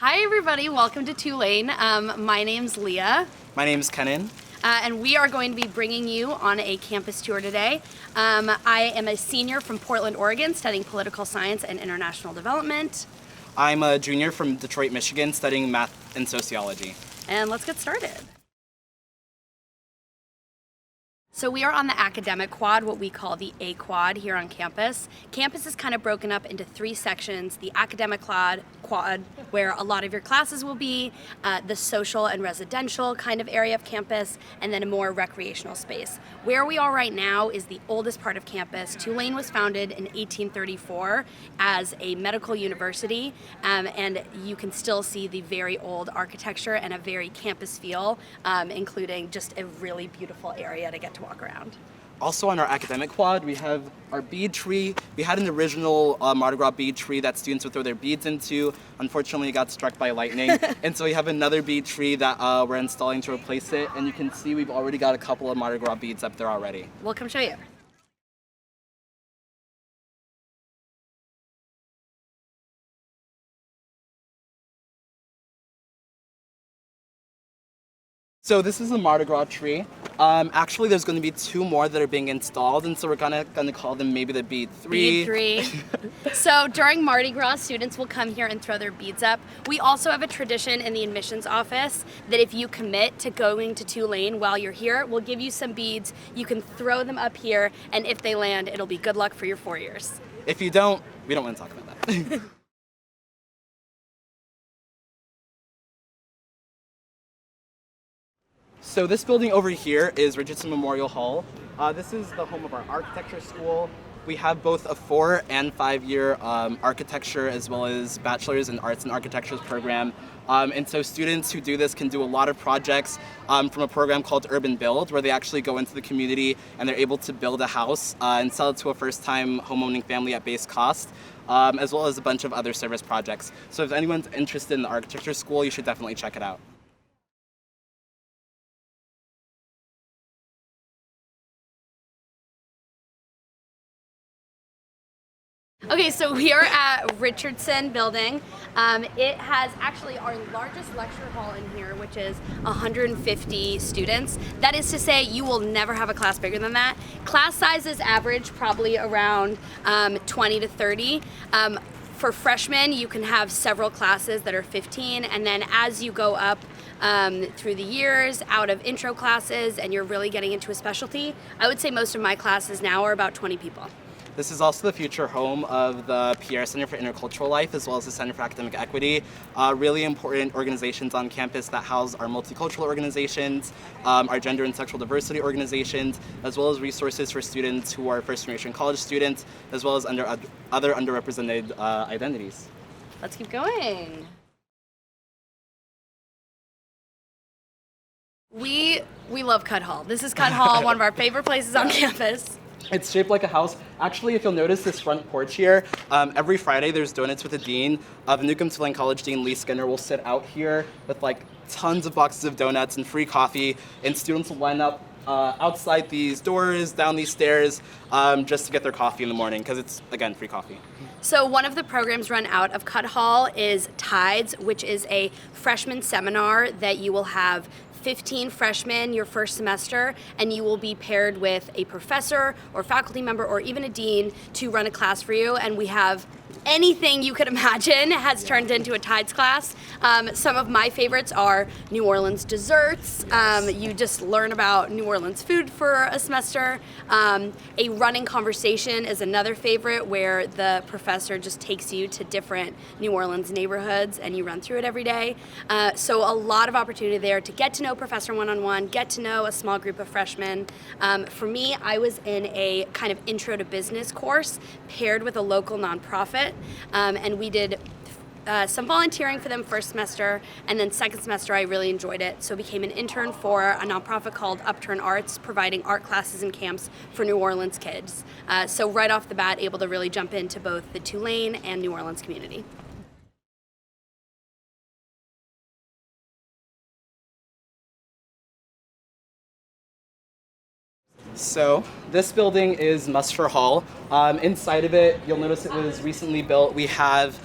Hi everybody, welcome to Tulane. My name's Leah. My name's Kenan. And we are going to be bringing you on a campus tour today. I am a senior from Portland, Oregon, studying political science and international development. I'm a junior from Detroit, Michigan, studying math and sociology. And let's get started. So we are on the academic quad, what we call the A quad here on campus. Campus is kind of broken up into three sections: the academic quad, where a lot of your classes will be, the social and residential kind of area of campus, and then a more recreational space. Where we are right now is the oldest part of campus. Tulane was founded in 1834 as a medical university, and you can still see the very old architecture and a very campus feel, including just a really beautiful area to get to walk around. Also on our academic quad, we have our bead tree. We had an original Mardi Gras bead tree that students would throw their beads into. Unfortunately, it got struck by lightning. And so we have another bead tree that we're installing to replace it. And you can see we've already got a couple of Mardi Gras beads up there already. We'll come show you. So this is the Mardi Gras tree. Actually, there's going to be two more that are being installed, and so we're gonna call them maybe the bead three. Bead three. So during Mardi Gras, students will come here and throw their beads up. We also have a tradition in the admissions office that if you commit to going to Tulane while you're here, we'll give you some beads. You can throw them up here, and if they land, it'll be good luck for your 4 years. If you don't, we don't want to talk about that. So this building over here is Richardson Memorial Hall. This is the home of our architecture school. We have both a 4- and 5-year architecture as well as bachelor's in arts and architecture program. And so students who do this can do a lot of projects from a program called Urban Build, where they actually go into the community and they're able to build a house and sell it to a first-time homeowning family at base cost, as well as a bunch of other service projects. So if anyone's interested in the architecture school, you should definitely check it out. Okay, so we are at Richardson Building. It has actually our largest lecture hall in here, which is 150 students. That is to say, you will never have a class bigger than that. Class sizes average probably around 20 to 30. For freshmen, you can have several classes that are 15, and then as you go up through the years, out of intro classes, and you're really getting into a specialty, I would say most of my classes now are about 20 people. This is also the future home of the Pierre Center for Intercultural Life, as well as the Center for Academic Equity. Really important organizations on campus that house our multicultural organizations, our gender and sexual diversity organizations, as well as resources for students who are first-generation college students, as well as other underrepresented identities. Let's keep going. We love Cutt Hall. This is Cutt Hall, one of our favorite places on campus. It's shaped like a house. Actually, if you'll notice this front porch here, every Friday there's donuts with the dean. The Newcomb-Tulane College Dean, Lee Skinner, will sit out here with like tons of boxes of donuts and free coffee, and students will line up outside these doors, down these stairs, just to get their coffee in the morning, because it's, again, free coffee. So one of the programs run out of Cutt Hall is Tides, which is a freshman seminar that you will have 15 freshmen your first semester, and you will be paired with a professor or faculty member or even a dean to run a class for you. And we have anything you could imagine has turned into a Tides class. Some of my favorites are New Orleans desserts. You just learn about New Orleans food for a semester. A running conversation is another favorite, where the professor just takes you to different New Orleans neighborhoods and you run through it every day. So a lot of opportunity there to get to know Professor one-on-one, get to know a small group of freshmen. For me, I was in a kind of intro to business course paired with a local nonprofit, and we did some volunteering for them first semester, and then second semester I really enjoyed it, so became an intern for a nonprofit called Upturn Arts, providing art classes and camps for New Orleans kids. So right off the bat, able to really jump into both the Tulane and New Orleans community. So this building is Musfer Hall. Inside of it, you'll notice it was recently built. We have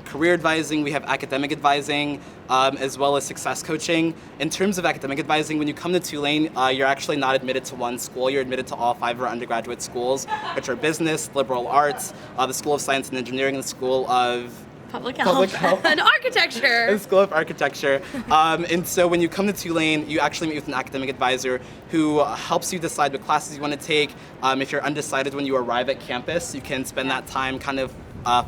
career advising, we have academic advising, as well as success coaching. In terms of academic advising, when you come to Tulane, you're actually not admitted to one school. You're admitted to all 5 of our undergraduate schools, which are business, liberal arts, the School of Science and Engineering, and the School of Public health. And architecture. And School of Architecture. And so when you come to Tulane, you actually meet with an academic advisor who helps you decide what classes you want to take. If you're undecided when you arrive at campus, you can spend that time kind of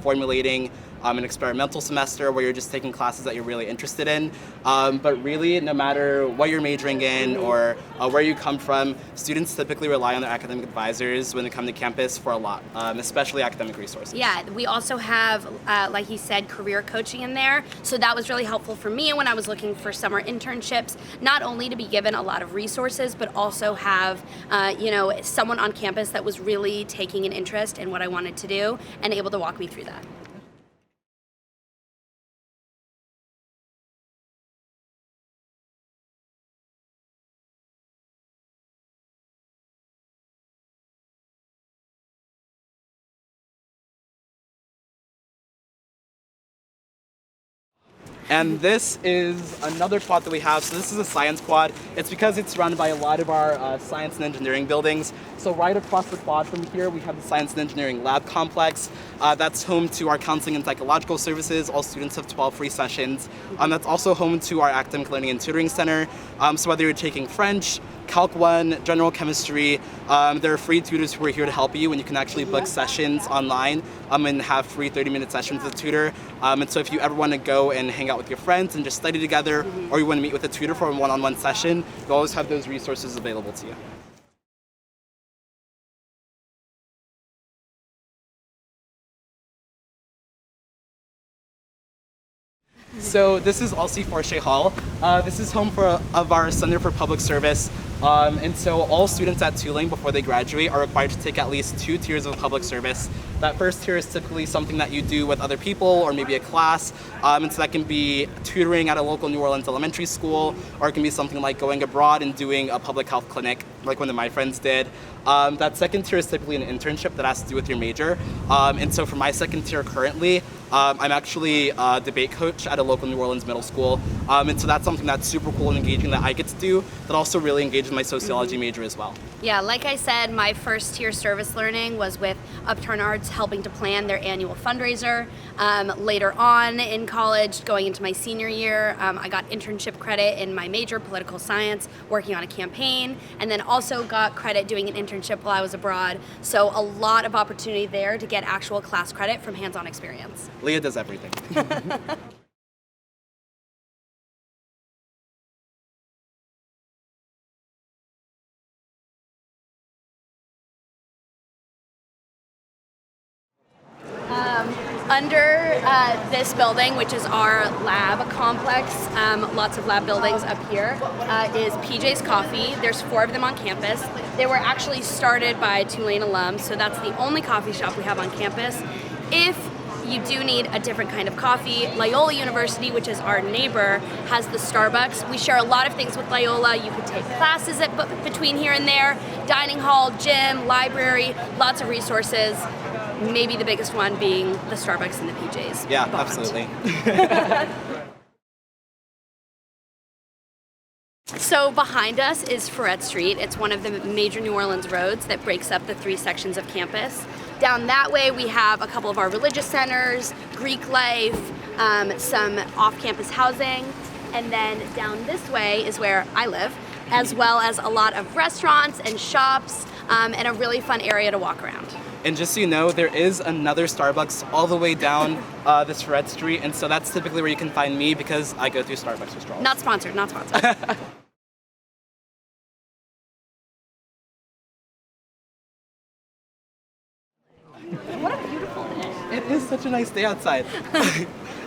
formulating an experimental semester where you're just taking classes that you're really interested in. But really, no matter what you're majoring in or where you come from, students typically rely on their academic advisors when they come to campus for a lot, especially academic resources. Yeah, we also have, like he said, career coaching in there. So that was really helpful for me when I was looking for summer internships, not only to be given a lot of resources, but also have, someone on campus that was really taking an interest in what I wanted to do and able to walk me through that. And this is another quad that we have. So this is a science quad. It's because it's surrounded by a lot of our science and engineering buildings. So right across the quad from here, we have the Science and Engineering Lab Complex. That's home to our counseling and psychological services. All students have 12 free sessions. That's also home to our academic learning and tutoring center. So whether you're taking French, Calc 1, General Chemistry, there are free tutors who are here to help you, and you can actually book sessions online and have free 30-minute sessions with a tutor. And so if you ever want to go and hang out with your friends and just study together, or you want to meet with a tutor for a one-on-one session, you always have those resources available to you. So this is Alcy Forche Hall. This is home of our Center for Public Service. And so all students at Tulane before they graduate are required to take at least 2 tiers of public service. That first tier is typically something that you do with other people or maybe a class. And so that can be tutoring at a local New Orleans elementary school, or it can be something like going abroad and doing a public health clinic, like one of my friends did. That second tier is typically an internship that has to do with your major. And so for my second tier currently, I'm actually a debate coach at a local New Orleans middle school. And so that's something that's super cool and engaging that I get to do, that also really engages my sociology major as well. Yeah, like I said, my first tier service learning was with Upturn Arts, helping to plan their annual fundraiser. Later on in college, going into my senior year, I got internship credit in my major, political science, working on a campaign, and then also got credit doing an internship while I was abroad. So a lot of opportunity there to get actual class credit from hands-on experience. Leah does everything. Under this building, which is our lab complex, lots of lab buildings up here, is PJ's Coffee. There's 4 of them on campus. They were actually started by Tulane alums, so that's the only coffee shop we have on campus. If you do need a different kind of coffee, Loyola University, which is our neighbor, has the Starbucks. We share a lot of things with Loyola. You could take classes between here and there, dining hall, gym, library, lots of resources. Maybe the biggest one being the Starbucks and the PJs. Yeah, bond. absolutely. So behind us is Freret Street. It's one of the major New Orleans roads that breaks up the 3 sections of campus. Down that way we have a couple of our religious centers, Greek life, some off-campus housing, and then down this way is where I live, as well as a lot of restaurants and shops, and a really fun area to walk around. And just so you know, there is another Starbucks all the way down this Freret Street, and so that's typically where you can find me because I go through Starbucks withdrawals. Not sponsored, not sponsored. What a beautiful day. It is such a nice day outside.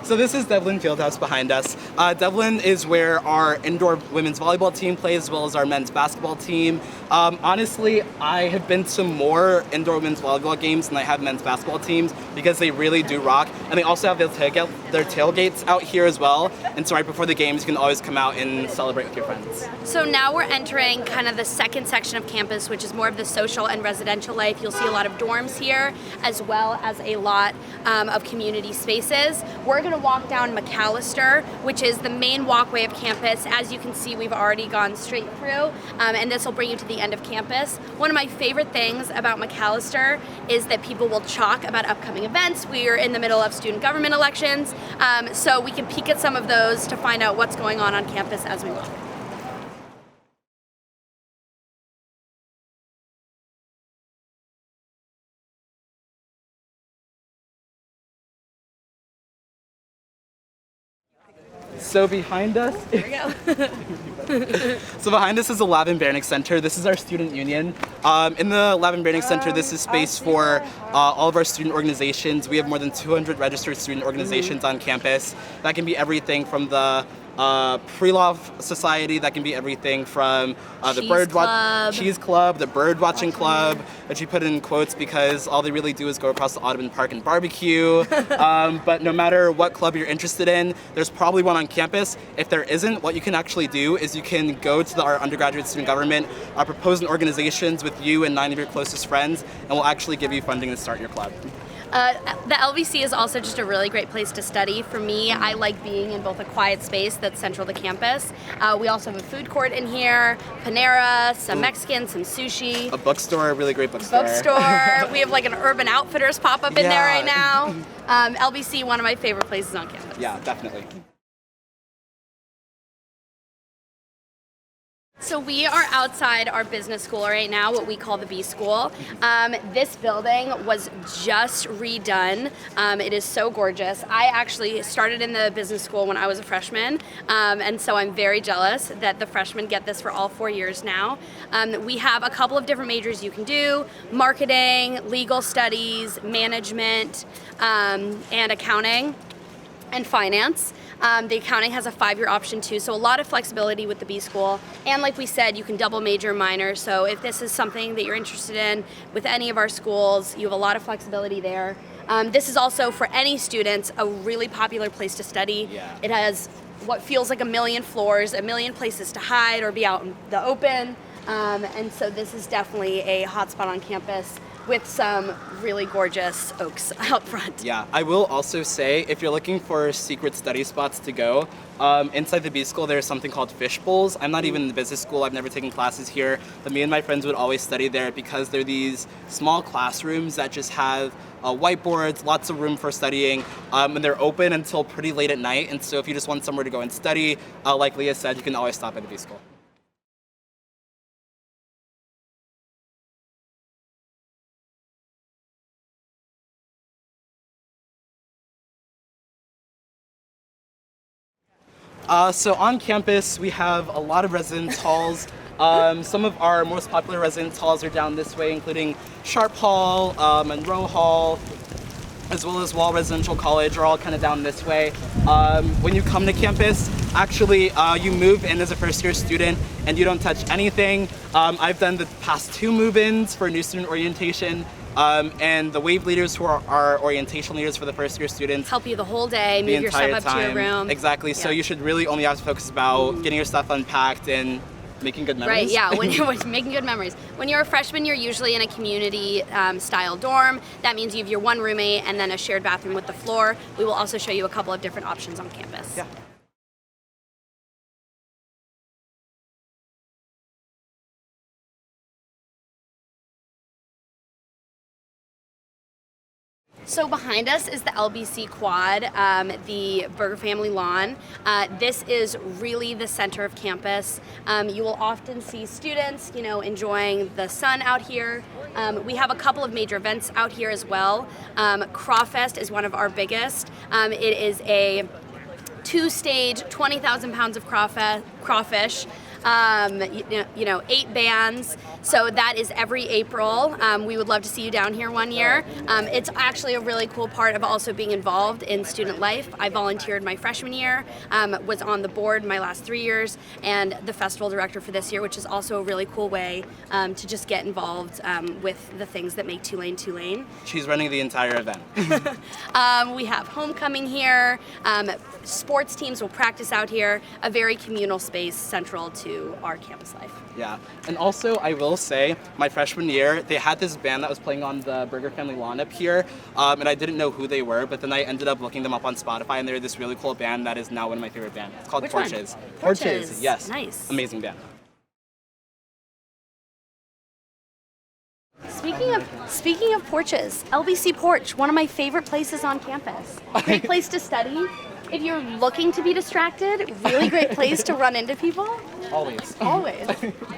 So this is Devlin Fieldhouse behind us. Devlin is where our indoor women's volleyball team plays, as well as our men's basketball team. Honestly, I have been to more indoor women's volleyball games than I have men's basketball teams because they really do rock. And they also have their tailgates out here as well. And so right before the games, you can always come out and celebrate with your friends. So now we're entering kind of the second section of campus, which is more of the social and residential life. You'll see a lot of dorms here, as well as a lot of community spaces. We're going to walk down McAllister, which is the main walkway of campus. As you can see, we've already gone straight through, and this will bring you to the end of campus. One of my favorite things about McAllister is that people will talk about upcoming events. We are in the middle of student government elections, so we can peek at some of those to find out what's going on campus as we walk. So behind us, There we go. So behind us is the Lavin Baronic Center. This is our student union. In the Lavin Baronic Center, this is space for all of our student organizations. We have more than 200 registered student organizations on campus. That can be everything from the Pre-Law Society, that can be everything from the Cheese Club, the Bird Watching Club, which we put in quotes because all they really do is go across the Audubon Park and barbecue. But no matter what club you're interested in, there's probably one on campus. If there isn't, what you can actually do is you can go to our undergraduate student government, propose an organizations with you and 9 of your closest friends, and we'll actually give you funding to start your club. The LVC is also just a really great place to study. For me, I like being in both a quiet space that's central to campus. We also have a food court in here, Panera, some Mexican, some sushi. A bookstore, a really great bookstore. We have like an Urban Outfitters pop-up in there right now. LVC, one of my favorite places on campus. Yeah, definitely. So we are outside our business school right now, what we call the B School. This building was just redone. It is so gorgeous. I actually started in the business school when I was a freshman, and so I'm very jealous that the freshmen get this for all 4 years now. We have a couple of different majors you can do: marketing, legal studies, management, and accounting, and finance. The accounting has a 5-year option too, so a lot of flexibility with the B School. And like we said, you can double major minor, so if this is something that you're interested in with any of our schools, you have a lot of flexibility there. This is also, for any students, a really popular place to study. Yeah. It has what feels like 1 million floors, 1 million places to hide or be out in the open, and so this is definitely a hotspot on campus with some really gorgeous oaks out front. Yeah, I will also say, if you're looking for secret study spots to go, inside the B School there's something called fish bowls. I'm not even in the business school, I've never taken classes here, but me and my friends would always study there because they're these small classrooms that just have whiteboards, lots of room for studying, and they're open until pretty late at night, and so if you just want somewhere to go and study, like Leah said, you can always stop at the B School. So on campus, we have a lot of residence halls. Some of our most popular residence halls are down this way, including Sharp Hall, Monroe Hall, as well as Wall Residential College are all kind of down this way. When you come to campus, actually you move in as a first-year student and you don't touch anything. I've done the past 2 move-ins for new student orientation. And the wave leaders, who are our orientation leaders for the first-year students, Help you the whole day, move your stuff up to your room. Exactly. So you should really only have to focus about getting your stuff unpacked and making good memories. Right, yeah, when you're making good memories. When you're a freshman, you're usually in a community style dorm. That means you have your one roommate and then a shared bathroom with the floor. We will also show you a couple of different options on campus. Yeah. So behind us is the LBC Quad, the Burger Family Lawn. This is really the center of campus. You will often see students, enjoying the sun out here. We have a couple of major events out here as well. Crawfest is one of our biggest. It is a 2-stage, 20,000 pounds of crawfish. 8 bands. So that is every April. We would love to see you down here one year. It's actually a really cool part of also being involved in student life. I volunteered my freshman year, was on the board my last 3 years, and the festival director for this year, which is also a really cool way to just get involved with the things that make Tulane Tulane. She's running the entire event. We have homecoming here. Sports teams will practice out here. A very communal space central to our campus life. Yeah, and also I will say, my freshman year, they had this band that was playing on the Burger Family lawn up here, and I didn't know who they were, but then I ended up looking them up on Spotify, and they're this really cool band that is now one of my favorite bands. It's called Which Porches. one? Porches, yes. Nice. Amazing band. Speaking of porches, LBC Porch, one of my favorite places on campus. Great place to study. If you're looking to be distracted, really great place to run into people. Always. Always,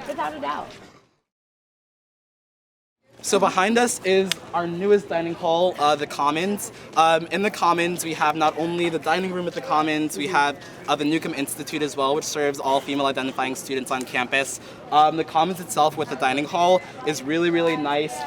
without a doubt. So behind us is our newest dining hall, the Commons. In the Commons, we have not only the dining room at the Commons, we have the Newcomb Institute as well, which serves all female-identifying students on campus. The Commons itself with the dining hall is really, really nice.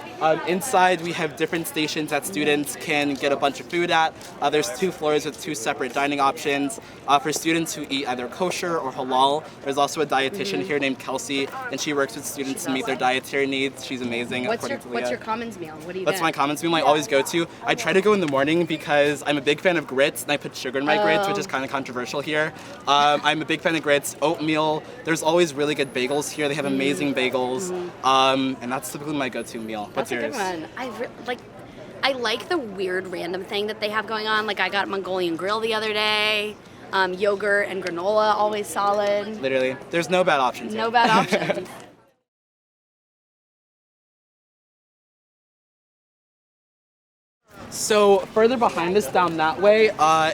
Inside, we have different stations that students can get a bunch of food at. There's 2 floors with 2 separate dining options. For students who eat either kosher or halal, there's also a dietitian here named Kelsey, and she works with students to meet their dietary needs. She's amazing. What's your Commons meal? What do you That's get? my Commons meal I always go to. I try to go in the morning because I'm a big fan of grits, and I put sugar in my grits, which is kind of controversial here. I'm a big fan of grits, oatmeal. There's always really good bagels here. They have amazing bagels, and that's typically my go-to meal. What's That's yours? a good one. I like the weird random thing that they have going on. Like I got Mongolian grill the other day. Yogurt and granola, always solid. Literally, there's no bad options. No here. bad options. So further behind us down that way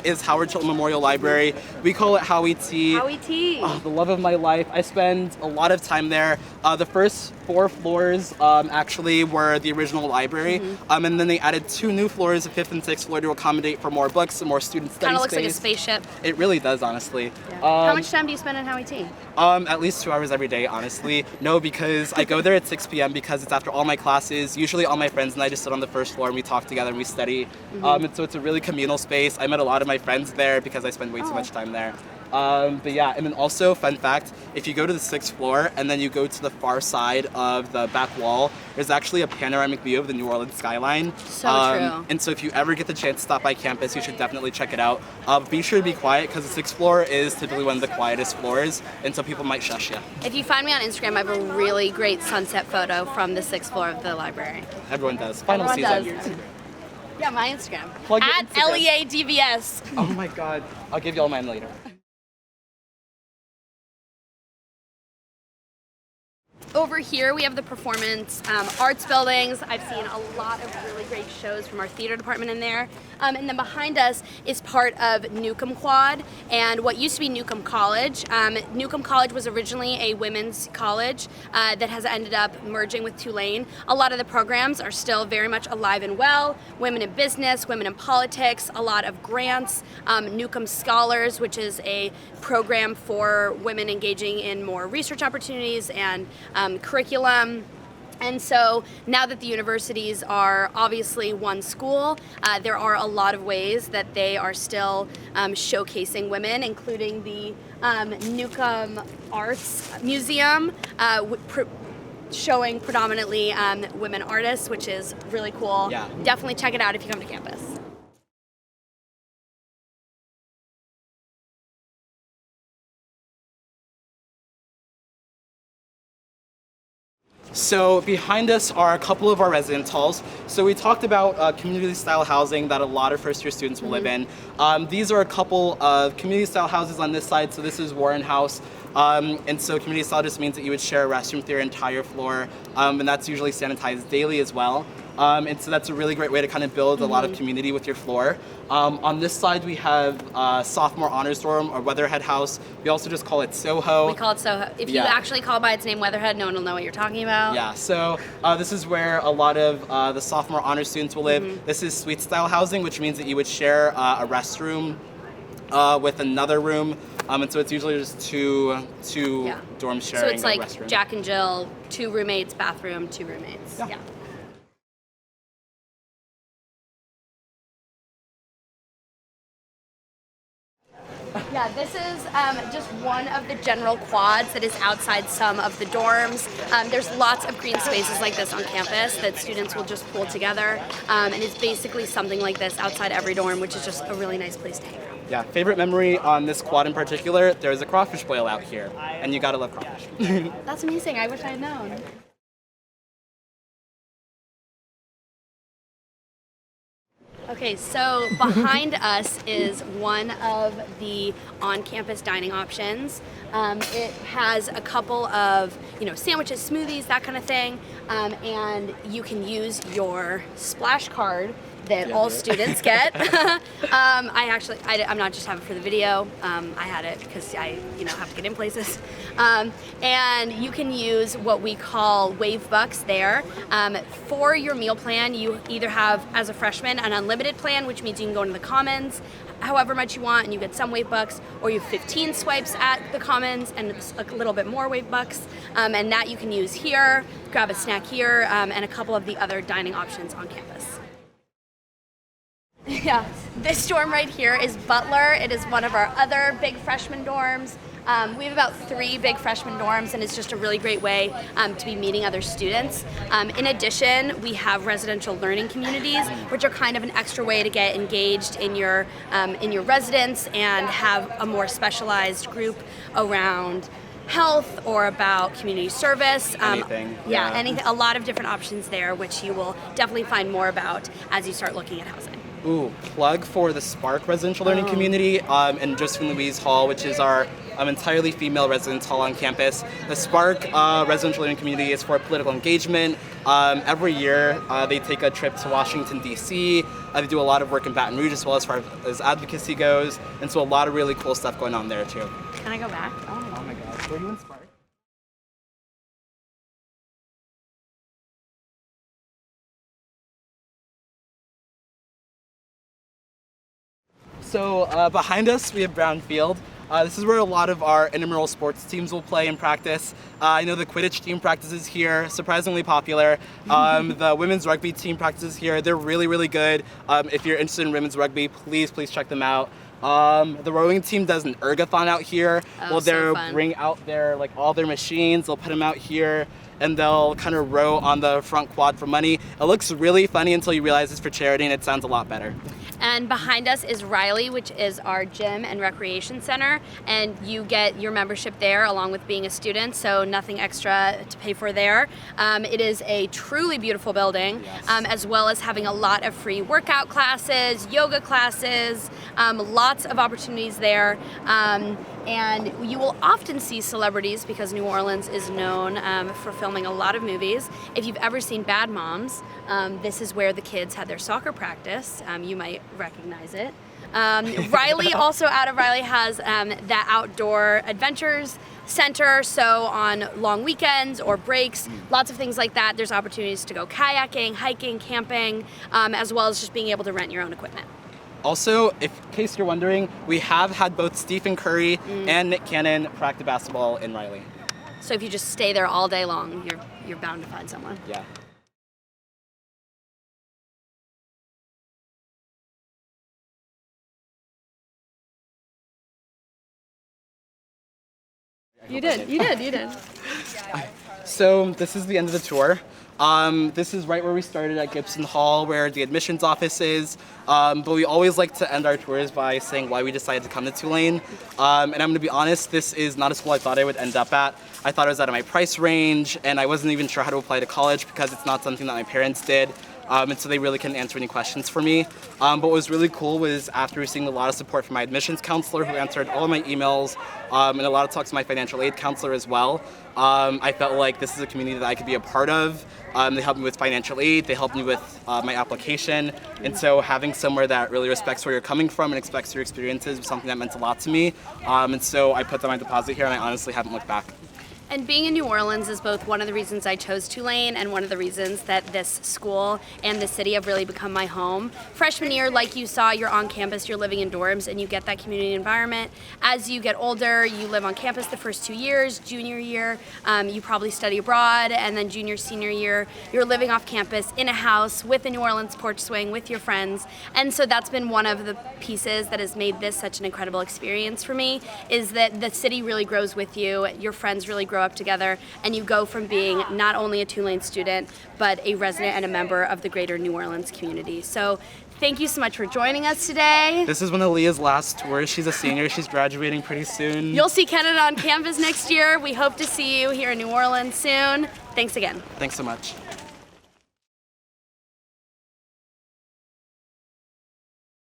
is Howard Chilton Memorial Library. We call it Howie T. Howie T. Oh, the love of my life. I spend a lot of time there. The first 4 floors actually were the original library, and then they added 2 new floors, the 5th and 6th floor, to accommodate for more books and more student study Kind of looks space. like a spaceship. It really does, honestly. Yeah. How much time do you spend in Howie T? At least 2 hours every day, honestly. No, because I go there at 6 p.m. because it's after all my classes. Usually all my friends and I just sit on the first floor and we talk together and we study. And so it's a really communal space. I met a lot of my friends there because I spend way too much time there. But yeah, and then also, fun fact, if you go to the 6th floor and then you go to the far side of the back wall, there's actually a panoramic view of the New Orleans skyline. So true. And so if you ever get the chance to stop by campus, you should definitely check it out. Be sure to be quiet because the 6th floor is typically one of the quietest floors, and so people might shush you. If you find me on Instagram, I have a really great sunset photo from the 6th floor of the library. Everyone does. Final Everyone season. does. Yeah, my Instagram. Plug your At Instagram. LEADVS. Oh my god. I'll give you all mine later. Over here we have the performance arts buildings. I've seen a lot of really great shows from our theater department in there. And then behind us is part of Newcomb Quad and what used to be Newcomb College. Newcomb College was originally a women's college that has ended up merging with Tulane. A lot of the programs are still very much alive and well. Women in business, women in politics, a lot of grants. Newcomb Scholars, which is a program for women engaging in more research opportunities and curriculum. And so now that the universities are obviously one school, there are a lot of ways that they are still showcasing women, including the Newcomb Arts Museum, showing predominantly women artists, which is really cool. Yeah. Definitely check it out if you come to campus. So behind us are a couple of our residence halls. So we talked about community-style housing that a lot of first-year students will live in. These are a couple of community-style houses on this side. So this is Warren House. And so community-style just means that you would share a restroom with your entire floor. And that's usually sanitized daily as well. And so that's a really great way to kind of build a lot of community with your floor. On this side, we have Sophomore Honors Dorm or Weatherhead House. We also just call it Soho. We call it Soho. If you Yeah. actually call by its name Weatherhead, no one will know what you're talking about. Yeah, so this is where a lot of the sophomore honor students will live. This is suite style housing, which means that you would share a restroom with another room And so it's usually just two Yeah. dorms So sharing it's a like restroom. Jack and Jill, 2 roommates, bathroom, 2 roommates. Yeah. Yeah. Yeah, this is just one of the general quads that is outside some of the dorms. There's lots of green spaces like this on campus that students will just pull together, and it's basically something like this outside every dorm, which is just a really nice place to hang out. Yeah, favorite memory on this quad in particular, there's a crawfish boil out here, and you gotta love crawfish. That's amazing. I wish I had known. Okay, so behind us is one of the on-campus dining options. It has a couple of, sandwiches, smoothies, that kind of thing, and you can use your splash card that all students get. I'm not just having it for the video. I had it because I, have to get in places. And you can use what we call Wave Bucks there. For your meal plan, you either have, as a freshman, an unlimited plan, which means you can go into the Commons however much you want and you get some Wave Bucks, or you have 15 swipes at the Commons and it's a little bit more Wave Bucks, and that you can use here, grab a snack here, and a couple of the other dining options on campus. Yeah, this dorm right here is Butler. It is one of our other big freshman dorms. We have about 3 big freshman dorms, and it's just a really great way to be meeting other students. In addition, we have residential learning communities, which are kind of an extra way to get engaged in your residence and have a more specialized group around health or about community service. Anything. Yeah, anything. A lot of different options there, which you will definitely find more about as you start looking at housing. Ooh, plug for the Spark Residential Learning Community in Josephine Louise Hall, which is our entirely female residence hall on campus. The Spark Residential Learning Community is for political engagement. Every year they take a trip to Washington, D.C. They do a lot of work in Baton Rouge as well as far as advocacy goes, and so a lot of really cool stuff going on there too. Can I go back? Oh my gosh, were you in Spark? So behind us we have Brown Field. This is where a lot of our intramural sports teams will play and practice. I know the Quidditch team practices here, surprisingly popular. The women's rugby team practices here. They're really, really good. If you're interested in women's rugby, please check them out. The rowing team does an ergathon out here. They'll bring out all their machines. They'll put them out here, and they'll kind of row on the front quad for money. It looks really funny until you realize it's for charity, and it sounds a lot better. And behind us is Riley, which is our gym and recreation center, and you get your membership there along with being a student, so nothing extra to pay for there. It is a truly beautiful building, yes. As well as having a lot of free workout classes, yoga classes, lots of opportunities there. And you will often see celebrities because New Orleans is known for filming a lot of movies. If you've ever seen Bad Moms, this is where the kids had their soccer practice. You might recognize it. Riley, also out of Riley, has the Outdoor Adventures Center, so on long weekends or breaks, lots of things like that. There's opportunities to go kayaking, hiking, camping, as well as just being able to rent your own equipment. Also, in case you're wondering, we have had both Stephen Curry and Nick Cannon practice basketball in Riley. So if you just stay there all day long, you're bound to find someone. Yeah. You did. So this is the end of the tour. This is right where we started at Gibson Hall, where the admissions office is. But we always like to end our tours by saying why we decided to come to Tulane. And I'm gonna be honest, this is not a school I thought I would end up at. I thought it was out of my price range, and I wasn't even sure how to apply to college because it's not something that my parents did. And so they really couldn't answer any questions for me. But what was really cool was after receiving a lot of support from my admissions counselor, who answered all of my emails, and a lot of talks to my financial aid counselor as well, I felt like this is a community that I could be a part of. They helped me with financial aid, they helped me with my application, and so having somewhere that really respects where you're coming from and expects your experiences was something that meant a lot to me. And so I put down my deposit here, and I honestly haven't looked back. And being in New Orleans is both one of the reasons I chose Tulane and one of the reasons that this school and the city have really become my home. Freshman year, like you saw, you're on campus, you're living in dorms, and you get that community environment. As you get older, you live on campus the first 2 years. Junior year, you probably study abroad, and then junior, senior year, you're living off campus in a house with a New Orleans porch swing with your friends. And so that's been one of the pieces that has made this such an incredible experience for me, is that the city really grows with you, your friends really grow up together, and you go from being not only a Tulane student, but a resident and a member of the greater New Orleans community. So thank you so much for joining us today. This is one of Leah's last tours. She's a senior. She's graduating pretty soon. You'll see Canada on campus next year. We hope to see you here in New Orleans soon. Thanks again. Thanks so much.